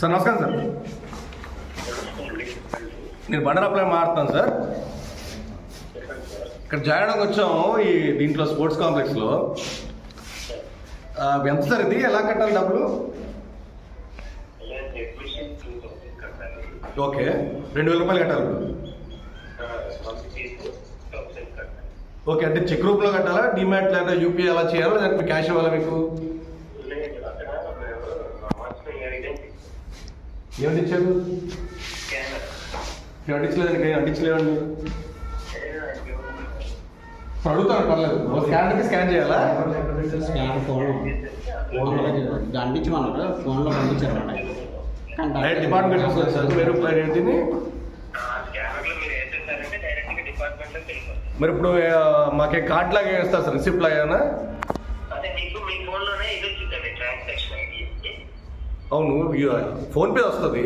Sir నమస్కారం sir, నేను బండారాప్లై మారుతాను sir. ఇక్కడ జాయిన్ అవ్వడానికి వచ్చాము ఈ దీంట్లో స్పోర్ట్స్ కాంప్లెక్స్లో. ఎంత సార్ ఇది, ఎలా కట్టాలి డబ్బులు? ఓకే, 2000 రూపాయలు కట్టాలి. ఓకే, అంటే చెక్ రూపంలో కట్టాలా, డిమాట్ లేదా యూపీఐ అలా చేయాలా, లేకపోతే క్యాష్ ఇవ్వాలా మీకు? ఏమిటి ఇచ్చారు? అంటించలేదండి, అంటించలేదండి. అడుగుతాను, పర్లేదు. స్కాన్ స్కాన్ చేయాలా? స్కాన్ ఫోన్ అంటించమన్నారు, ఫోన్లో పంపించారు. డిపార్ట్మెంట్ వస్తుంది సార్, మీరు దీన్ని మరి ఇప్పుడు మాకే కార్డ్ లాగా వేస్తారు సార్, రిసిప్ట్ లాగా? అవును, ఫోన్పే వస్తుంది.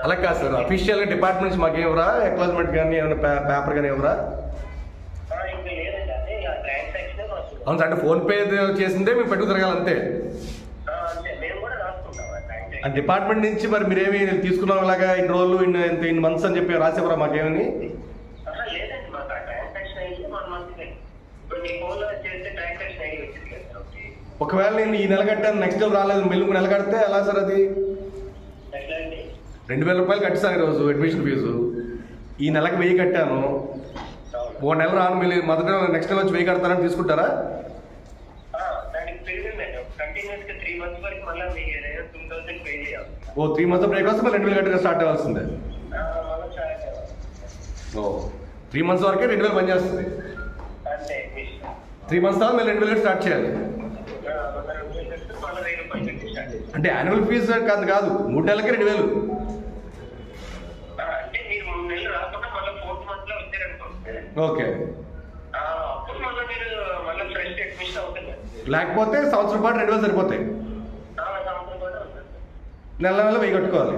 అలా కాదు సార్, అఫీషియల్ గా డిపార్ట్మెంట్ నుంచి మాకు ఎవరా అక్నాలెడ్జ్మెంట్ కానీ ఏమైనా పేపర్ కానీ ఎవరా? అవును సార్, అంటే ఫోన్పే చేసిందే మేము పెట్టుకు తిరగాలి అంతే. డిపార్ట్మెంట్ నుంచి మరి మీరేమి తీసుకున్నాం అలాగా ఇన్ని రోజులు ఇన్ని మంత్స్ అని చెప్పి రాసేవరా మాకేమని? ఒకవేళ నేను ఈ నెల కట్టాను, నెక్స్ట్ నెల రాలేదు, మళ్ళీ నెల కడితే ఎలా సార్ అది? 2000 రూపాయలు కట్టిస్తాను ఈరోజు అడ్మిషన్ ఫీజు. ఈ నెలకు 1000 కట్టాను, ఓ నెల రాను, మళ్ళీ మొదట నెక్స్ట్ నెల వచ్చి 1000 కడతానని తీసుకుంటారా? ఓ 3 మంత్స్ బ్రేక్ వస్తే మళ్ళీ 2000 కట్టగా స్టార్ట్ అవ్వాల్సిందే. ఓ 3 మంత్స్ వరకే 2000 పని చేస్తుంది. 3 మంత్స్ తర్వాత మళ్ళీ 2000 స్టార్ట్ చేయాలి. అంటే యాన్యువల్ ఫీజు కాదు, 3 నెలలకే 2000. ఓకే, లేకపోతే సంవత్సరం పాటు 2000 సరిపోతాయి. నెల నెల 1000 కట్టుకోవాలి.